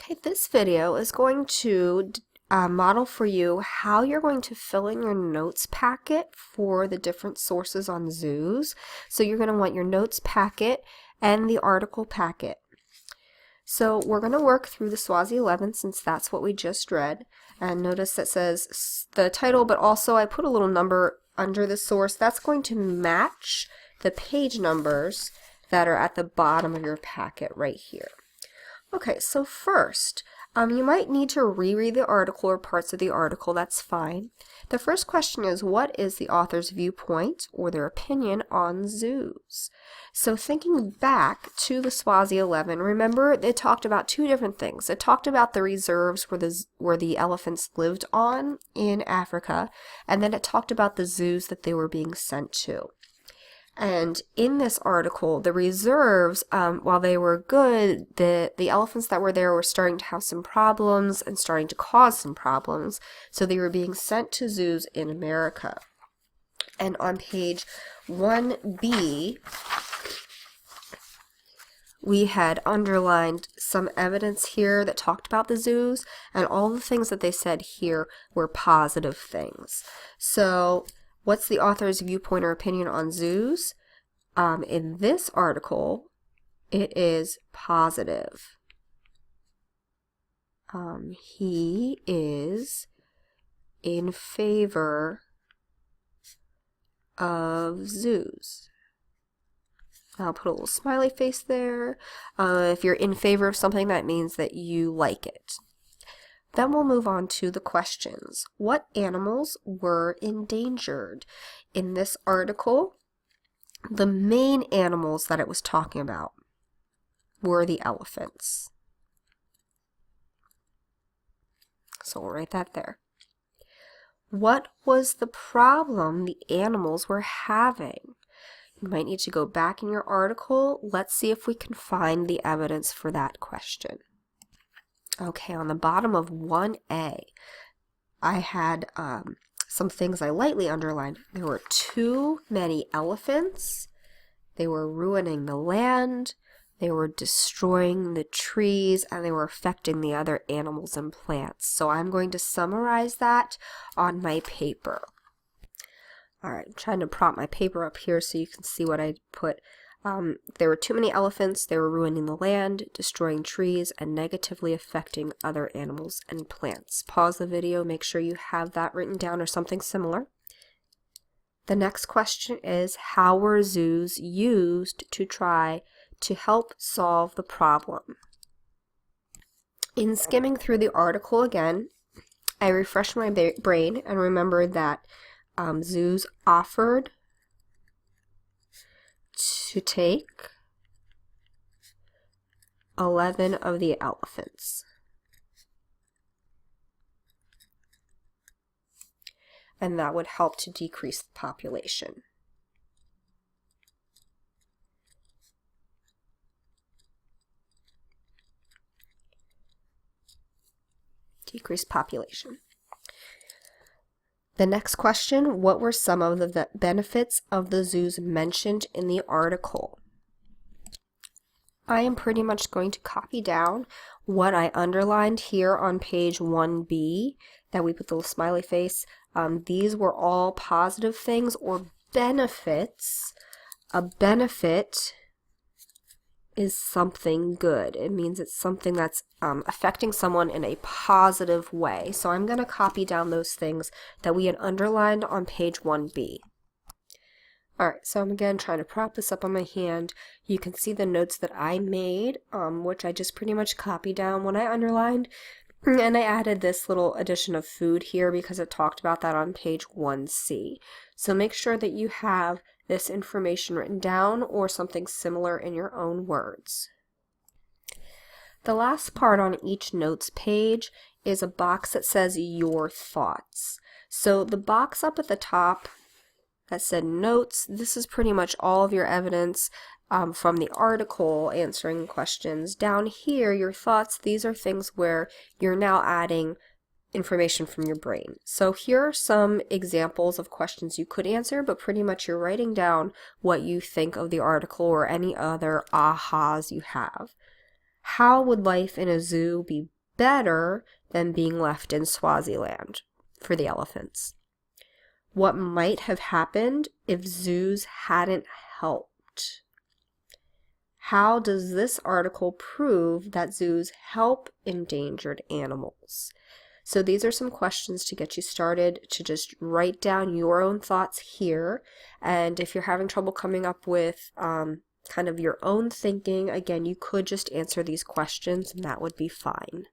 Okay, this video is going to model for you how you're going to fill in your notes packet for the different sources on zoos. So you're going to want your notes packet and the article packet. So we're going to work through the Swazi 11 since that's what we just read. And notice that says the title, but also I put a little number under the source. That's going to match the page numbers that are at the bottom of your packet right here. Okay, so first, you might need to reread the article or parts of the article. That's fine. The first question is, what is the author's viewpoint or their opinion on zoos? So thinking back to the Swazi 11, remember it talked about two different things. It talked about the reserves where the elephants lived on in Africa, and then it talked about the zoos that they were being sent to. And in this article, the reserves, while they were good, the elephants that were there were starting to have some problems and starting to cause some problems. So they were being sent to zoos in America. And on page 1B, we had underlined some evidence here that talked about the zoos, and all the things that they said here were positive things. So what's the author's viewpoint or opinion on zoos? In this article, it is positive. He is in favor of zoos. I'll put a little smiley face there. If you're in favor of something, that means that you like it. Then we'll move on to the questions. What animals were endangered? In this article, the main animals that it was talking about were the elephants. So we'll write that there. What was the problem the animals were having? You might need to go back in your article. Let's see if we can find the evidence for that question. Okay, on the bottom of 1A, I had some things I lightly underlined. There were too many elephants. They were ruining the land. They were destroying the trees, and they were affecting the other animals and plants. So I'm going to summarize that on my paper. All right, I'm trying to prop my paper up here so you can see what I put. There were too many elephants, they were ruining the land, destroying trees, and negatively affecting other animals and plants. Pause the video, make sure you have that written down or something similar. The next question is, how were zoos used to try to help solve the problem? In skimming through the article again, I refreshed my brain and remembered that zoos offered to take 11 of the elephants. And that would help to decrease the population. Decrease population. The next question, what were some of the benefits of the zoos mentioned in the article? I am pretty much going to copy down what I underlined here on page 1B, that we put the little smiley face. These were all positive things or benefits. A benefit is something good. It means it's something that's affecting someone in a positive way. So I'm going to copy down those things that we had underlined on page 1B. Alright, so I'm again trying to prop this up on my hand. You can see the notes that I made, which I just pretty much copied down when I underlined. And I added this little addition of food here because it talked about that on page 1C. So make sure that you have this information written down or something similar in your own words. The last part on each notes page is a box that says your thoughts. So the box up at the top that said notes, this is pretty much all of your evidence from the article answering questions. Down here, your thoughts, these are things where you're now adding information from your brain. So here are some examples of questions you could answer, but pretty much you're writing down what you think of the article or any other ahas you have. How would life in a zoo be better than being left in Swaziland for the elephants? What might have happened if zoos hadn't helped? How does this article prove that zoos help endangered animals? So these are some questions to get you started, to just write down your own thoughts here. And if you're having trouble coming up with kind of your own thinking, again, you could just answer these questions and that would be fine.